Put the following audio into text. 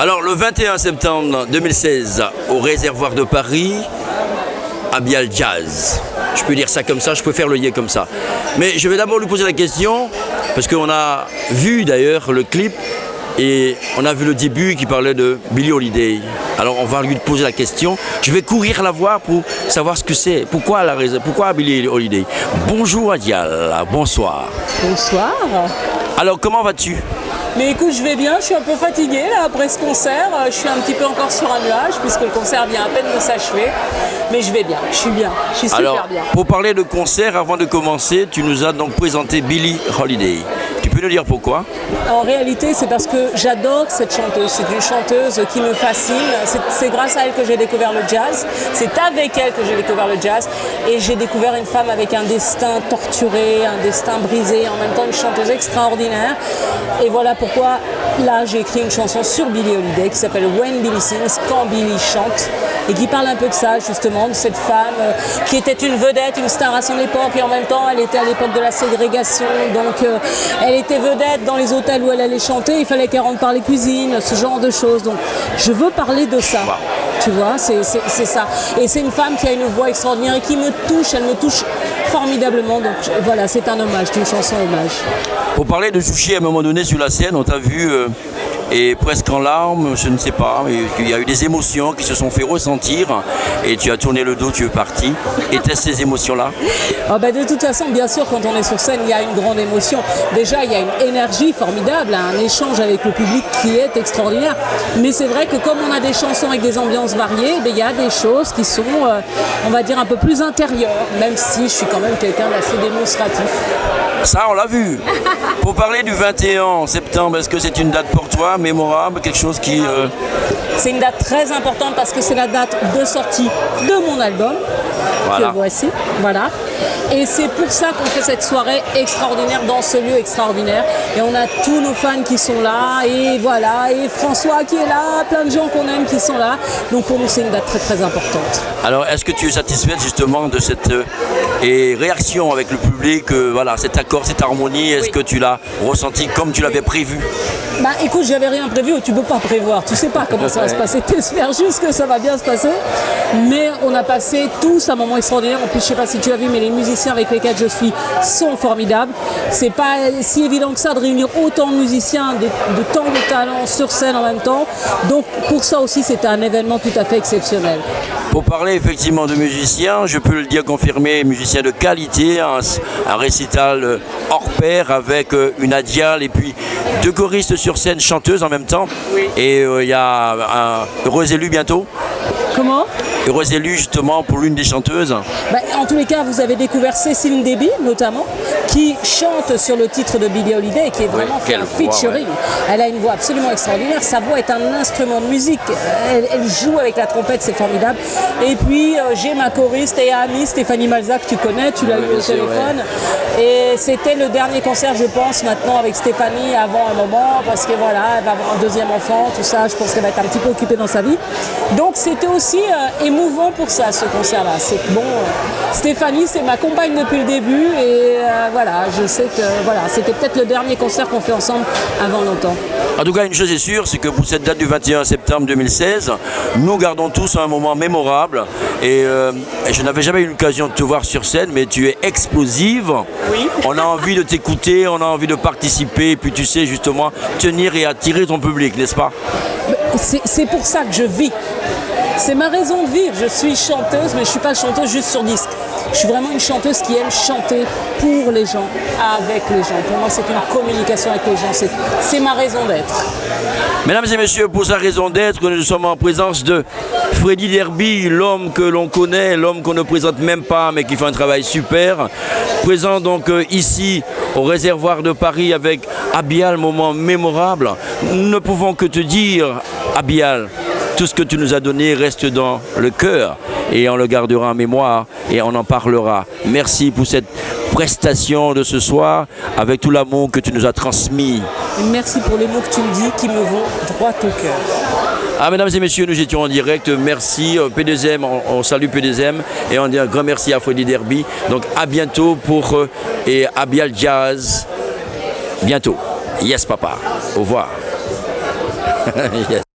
Alors, le 21 septembre 2016, au Réservoir de Paris, Abial Jazz. Je peux dire ça comme ça, je peux faire le yé comme ça. Mais je vais d'abord lui poser la question, parce qu'on a vu d'ailleurs le clip et on a vu le début qui parlait de Billie Holiday. Alors on va lui poser la question. Je vais courir la voir pour savoir ce que c'est. Pourquoi Billie Holiday? Bonjour Abial, bonsoir. Bonsoir. Alors comment vas-tu? Mais écoute, je vais bien, je suis un peu fatiguée là après ce concert. Je suis un petit peu encore sur un nuage puisque le concert vient à peine de s'achever. Mais je vais bien, je suis bien, je suis super bien. Pour parler de concert, avant de commencer, tu nous as donc présenté Billie Holiday. Tu peux nous dire pourquoi? En réalité, c'est parce que j'adore cette chanteuse. C'est une chanteuse qui me fascine. C'est grâce à elle que j'ai découvert le jazz. C'est avec elle que j'ai découvert le jazz. Et j'ai découvert une femme avec un destin torturé, un destin brisé, en même temps une chanteuse extraordinaire. Et voilà pourquoi, là, j'ai écrit une chanson sur Billie Holiday qui s'appelle When Billie Sings, quand Billie chante, et qui parle un peu de ça, justement, de cette femme qui était une vedette, une star à son époque, et en même temps, elle était à l'époque de la ségrégation. Donc, elle était vedette dans les hôtels où elle allait chanter, il fallait qu'elle rentre par les cuisines, ce genre de choses. Donc je veux parler de ça, tu vois, c'est ça. Et c'est une femme qui a une voix extraordinaire et qui me touche, elle me touche formidablement. Donc voilà, c'est un hommage, c'est une chanson hommage. Pour parler de Sushi, à un moment donné sur la scène, on t'a vu et presque en larmes, je ne sais pas, il y a eu des émotions qui se sont fait ressentir et tu as tourné le dos, tu es parti. Étaient-ce ces émotions-là? De toute façon, bien sûr, quand on est sur scène, il y a une grande émotion. Déjà, il y a une énergie formidable, un échange avec le public qui est extraordinaire. Mais c'est vrai que comme on a des chansons avec des ambiances variées, il y a des choses qui sont, on va dire, un peu plus intérieures, même si je suis quand même quelqu'un d'assez démonstratif. Ça, on l'a vu. Pour parler du 21 septembre, est-ce que c'est une date pour toi, mémorable, quelque chose qui... C'est une date très importante parce que c'est la date de sortie de mon album, que voici, voilà. Et c'est pour ça qu'on fait cette soirée extraordinaire dans ce lieu extraordinaire. Et on a tous nos fans qui sont là, et voilà, et François qui est là, plein de gens qu'on aime qui sont là. Donc pour nous, c'est une date très très importante. Alors, est-ce que tu es satisfaite justement de cette réaction avec le public, voilà, cet accord, cette harmonie, est-ce que tu l'as ressenti comme tu l'avais prévu? Écoute, j'avais rien prévu, tu peux pas prévoir, tu sais pas comment ça va se passer, t'espères juste que ça va bien se passer. Mais on a passé tous un moment extraordinaire. En plus, je sais pas si tu as vu, mais les musiciens avec lesquels je suis sont formidables. C'est pas si évident que ça de réunir autant de musiciens, de tant de talents sur scène en même temps. Donc pour ça aussi, c'était un événement tout à fait exceptionnel. Pour parler effectivement de musiciens, je peux le dire confirmé, musicien de qualité, un récital hors pair avec une Adial et puis deux choristes sur scène, chanteuses en même temps. Oui. Et il y a un heureux élu bientôt. Comment? Heureux élu justement pour l'une des chanteuses. En tous les cas, vous avez découvert Cécile Déby notamment, qui chante sur le titre de Billie Holiday et qui est vraiment fait un featuring. Elle a une voix absolument extraordinaire, sa voix est un instrument de musique, elle joue avec la trompette, c'est formidable. Et puis j'ai ma choriste et amie Stéphanie Malza que tu connais, tu l'as eu au téléphone. Et c'était le dernier concert, je pense, maintenant avec Stéphanie avant un moment, parce que voilà, elle va avoir un deuxième enfant, tout ça, je pense qu'elle va être un petit peu occupée dans sa vie. Donc c'était aussi émouvant pour ça, ce concert-là. C'est bon. Stéphanie, c'est ma compagne depuis le début et voilà, je sais que voilà, c'était peut-être le dernier concert qu'on fait ensemble avant longtemps. En tout cas, une chose est sûre, c'est que pour cette date du 21 septembre 2016, nous gardons tous un moment mémorable et je n'avais jamais eu l'occasion de te voir sur scène, mais tu es explosive. Oui. On a envie de t'écouter, on a envie de participer et puis tu sais justement tenir et attirer ton public, n'est-ce pas? C'est pour ça que je vis. C'est ma raison de vivre. Je suis chanteuse, mais je ne suis pas chanteuse juste sur disque. Je suis vraiment une chanteuse qui aime chanter pour les gens, avec les gens. Pour moi, c'est une communication avec les gens. C'est ma raison d'être. Mesdames et messieurs, pour sa raison d'être, nous sommes en présence de Freddy Derby, l'homme que l'on connaît, l'homme qu'on ne présente même pas, mais qui fait un travail super. Présent donc ici au Réservoir de Paris avec Abial, moment mémorable. Nous ne pouvons que te dire, Abial, tout ce que tu nous as donné reste dans le cœur et on le gardera en mémoire et on en parlera. Merci pour cette prestation de ce soir avec tout l'amour que tu nous as transmis. Et merci pour les mots que tu me dis qui me vont droit au cœur. Mesdames et messieurs, nous étions en direct. Merci P2M, on salue P2M et on dit un grand merci à Freddy Derby. Donc à bientôt pour et Abial Jazz. Bientôt. Yes papa. Au revoir. Yes.